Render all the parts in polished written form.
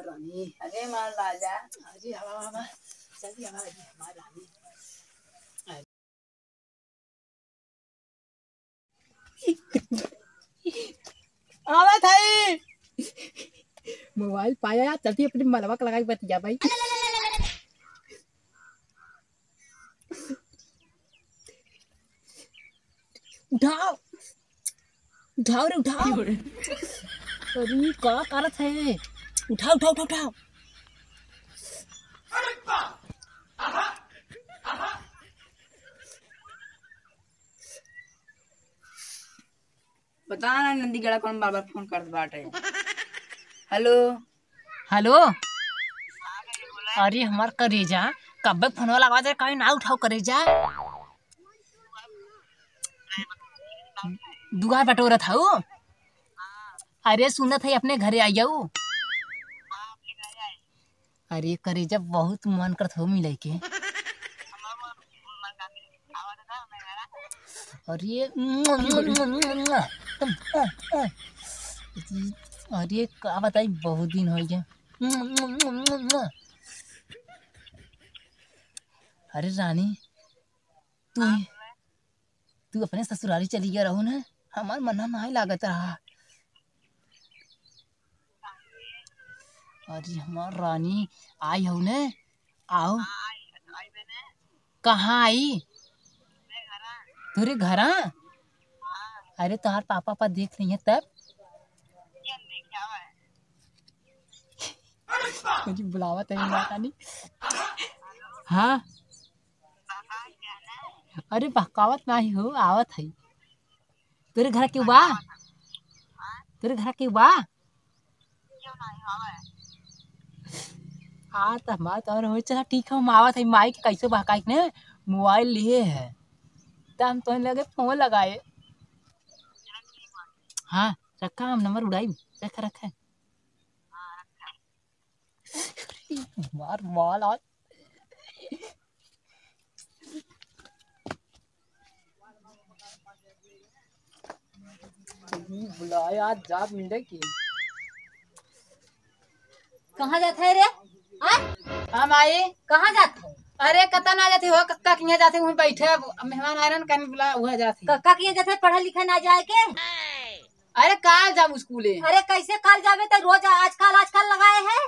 रानी। अरे मार राजा। अरे हवा हवा जल्दी हवा मार रानी। आवा थाई मोबाइल पाया यार चलती अपनी मलवा लगाई बतिया भाई। उठाओ उठाओ रे उठाओ। अरे क्या करत है? उठाओ उठाओ उठाओ उठाओ। बता ना नंदीगढ़ कौन बार बार फोन करत बाटे। Hello hello. अरे हमार करेजा कब फोनवा लगा दे कहीं ना उठाओ करेजा। दुआ बटोरा था वो। अरे सुनत है अपने घरे आई जाऊ। अरे करेजा बहुत मन करत हो मिले के। अरे अरे का बताई बहुत दिन हो गया। अरे रानी तू अपने ससुराली चली गया रहो ना। हमार मना नहीं लागत रहा। अरे हमार रानी आई हो ने। आओ कहाँ आई? तेरे घर। अरे तुम्हार पापा पा देख रही है तब मुझे बुलावा तेरी माता नहीं। हाँ अरे बहकावत नहीं हो आवत है। तेरे घर क्यों बा? तेरे घर क्यों बा? हाँ तो हमारा तो हो चला ठीक है हम आवत है। माई के कैसे बहकाई ने मोबाइल लिए है तो हम तो लगे फोन लगाए। हाँ रखा हम नंबर उड़ाई रखा रखा। मार माल आज बुलाया आज जाब मिले की। कहाँ जाते है रे? हम आए कहाँ जाते है? अरे कता ना जाते हो कक्का किया जाते वहीं बैठे मेहमान आयरन कहीं बुला हुआ जाते। कक्का किए जाते है पढ़े लिखे ना जाए के? अरे काल जाब स्कूले। अरे कैसे कल जावे तो रोज आजकल लगाए हैं।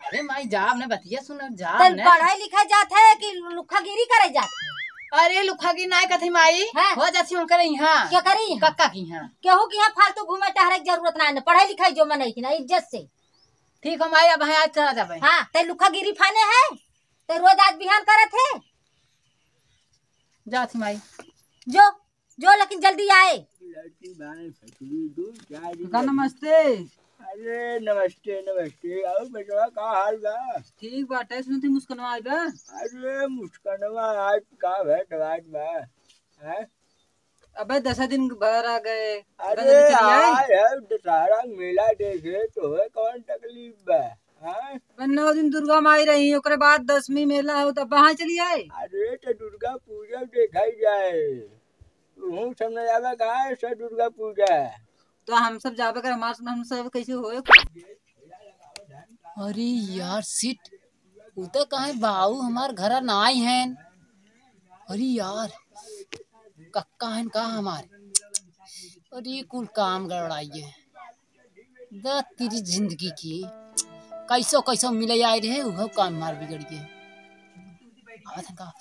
अरे माई जाब ने बतिया सुन जाब तो ने पढ़ाई लिखाई जाते है कि लुखागिरी करे जाते है? अरे लुखागी नाय कथी माई हाँ? हो जाती उनकर यहाँ क्या करी कक्का की यहाँ। केहू की यहाँ फालतू घूमे टहरे की जरूरत ना है। पढ़ाई लिखाई जो मन की ना इज्जत से। ठीक है माई अब आज चला जाबे। हाँ ते लुखागिरी फाने है तो रोज आज बिहान करत है। जाती माई जो जो लेकिन जल्दी आए। नमस्ते। अरे नमस्ते नमस्ते। आओ बेटवा का हाल बा? ठीक बाटे सुनती मुस्कनवा आई बा। अरे मुस्कनवा आज का भेंट बात बा हैं? अबे 10 दिन भर आ गए। अरे आए है दशहरा मेला देखे तो है कौन तकलीफ बा हैं? 9 दिन दुर्गा माई रही ओकरे बाद 10वीं मेला हो तब वहाँ चली आए। अरे तो दुर्गा पूजा देखा जाए तू समझ आवे का है दुर्गा पूजा। तो हम सब जाबे कर हम सब कैसे होए। अरे यार सीट वो तो कहे बाऊ हमार घर ना आई हैं। अरे यार कक्का है का हमारे। अरे कुल काम गड़बड़ाइए द तेरी जिंदगी की कैसो कैसो मिले आए रहे वो काम मार बिगड़ गए। का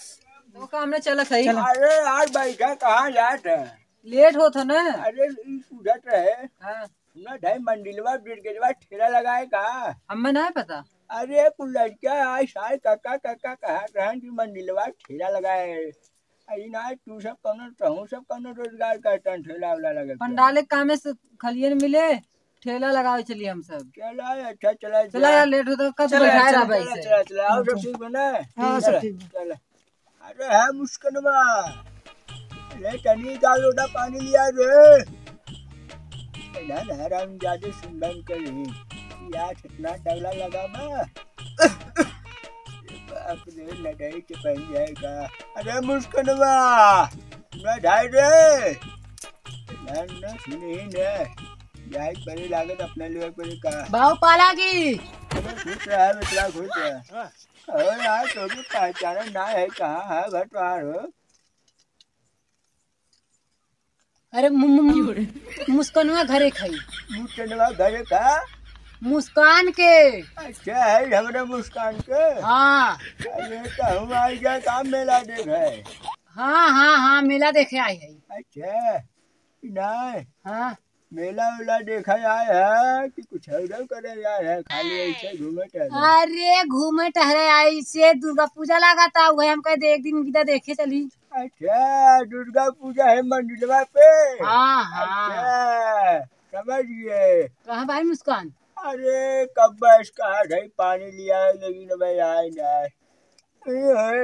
तो काम ने चला सही। अरे यार बैठा कहाँ जात है? लेट होता ना। अरे पूछत रहे हाँ ना ढाई मंडिलवा बिरगेजवा ठेला लगाए का। हमें नहीं पता। अरे कुल लड़का आज साल काका काका कहा रहन की मंडिलवा ठेला लगाए। आई ना तू सब कौनो रोजगार करतन ठेला वाला लगे। पंडाले काम से खलियन मिले ठेला लगावे चलिए हम सब। चला अच्छा चला चला यार लेट होता कब बैठाए रहा भाई से। चला आओ सब ठीक बना। हाँ सब ठीक चला। अरे है मुस्कनवा अरे तनी का लोटा पानी लिया रे। ना नहराम जादे सुंदर करी यार कितना डगला लगा मैं अपने लड़ाई के बन जाएगा। अरे मुस्कनवा ना ढाई रे ना सुनी ने जाए बड़ी लागत अपने लिए पर का बाऊ पालागी खुश रहा बेटा खुश रहा। और यार तो भी पहचाना ना है कहाँ है घर तुम्हार हो। अरे मुस्कानवा घरे खाई मुस्कानवा घरे का मुस्कान के। अच्छा है हमारे मुस्कान के। हाँ अरे तो हम आई गए काम मेला देख है। हाँ मेला देखे आए है। अच्छा नहीं हाँ मेला वेला देखा आए है कि कुछ और करे आए है खाली ऐसे घूमे टहले। अरे घूमे टहरे आई से दुर्गा पूजा लगा था वही हम कहे एक दिन विदा देखे चली। अच्छा दुर्गा पूजा है मंदिरवा पे। हाँ अच्छा समझ गए। कहाँ भाई मुस्कान? अरे कब बस कहा है पानी लिया है लेकिन भाई आए ना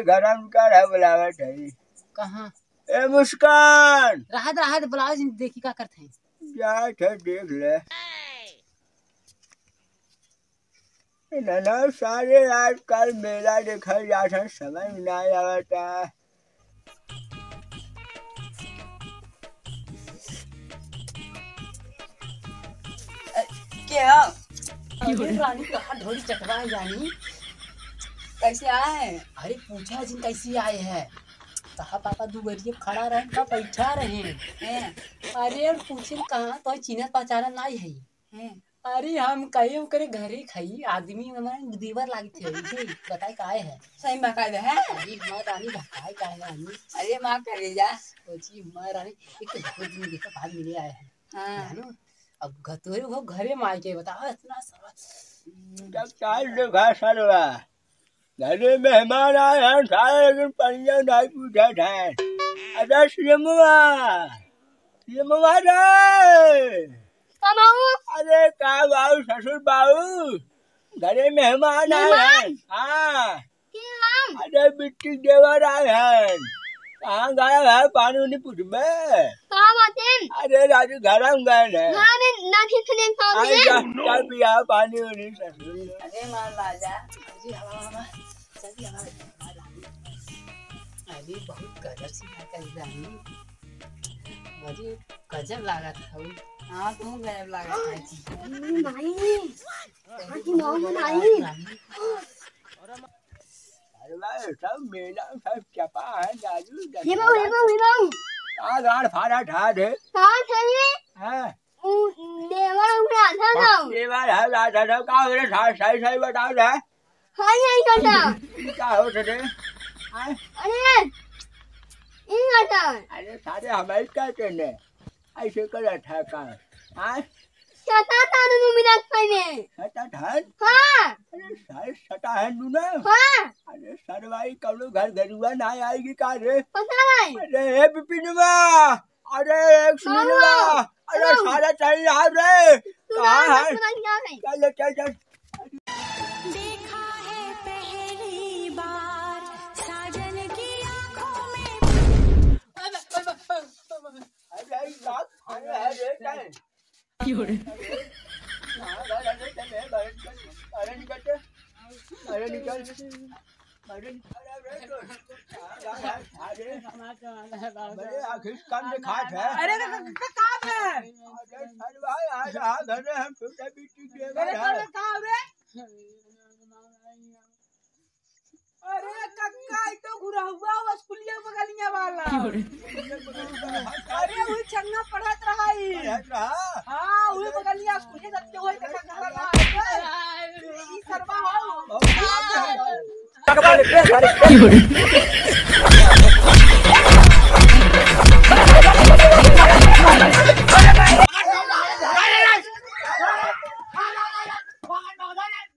घर का बुलावट है। कहाँ? ए मुस्कान राहत बुलाओ देखी क्या करते हैं। जा देख ले ना सारे आजकल मेला देखा जाता समझ में ना आता। क्या रानी कहाँ ढोली चटवा जानी कैसे आए हैं? अरे पूछा जिन कैसे आए हैं कहा पापा दुबरिए खड़ा रहे का बैठा रहे हैं। अरे और पूछे कहाँ तो चिन्हत पहचाना नहीं है। अरे हम कहे करे घरे खाई आदमी हमारे दीवार लागी थे बताए काहे है। सही में कह है। अरे हमारी रानी भकाए काहे रानी। अरे माँ करे जा। सोची हमारी रानी एक तो दिन देखा बाद मिले आए हैं। हाँ अब तोरे वो घरे में आए के बताओ इतना सारा जब चाल देखा सरवा घरे मेहमान आए हैं सारे लेकिन परिया नहीं पूछा था। अरे सिमुआ रे अरे का बाबू ससुर बाबू घरे मेहमान आए हैं। हाँ अरे बिट्टी देवर आए हैं कहाँ गया है पानी उन्हीं पूछ में। अरे राजू घर हम गए हैं चल पिया पानी उन्हीं ससुर। अरे माँ राजा अरे बहुत गजब सी रानी मुझे गजब लगा था। हाँ तुम गजब लगा अरे भाई सब मेला सब चपा है जाजू कहाँ गाड़ फाड़ा ठा दे। हाँ ये बार है राजा सब कहाँ मेरे सही बताओ जाए क्या हो सके। अरे सारे हमारे क्या कहने ऐसे कर था का। हाँ सटा धान अरे सारे सटा है तू ना। अरे सर भाई कब लोग घर घरुआ ना आएगी का रे। अरे बिपिनवा अरे एक सुनिनवा अरे सारा चल रहा रे कहाँ है चल देखा है पहली बार साजन की आंखों में। अरे बात खाने है रे चल अरे निकल अरे आखिर कम दिखा है। अरे काम है। अरे सर भाई आज घर हम छोटा बीटी अरे कक्का तो घुरा हुआ स्कूलिया बगलिया वाला। अरे वही छन्ना पढ़त रहा ही। हाँ वही बगलिया स्कूलिया सत्य होई कक्का घर ना ई सरवा हो।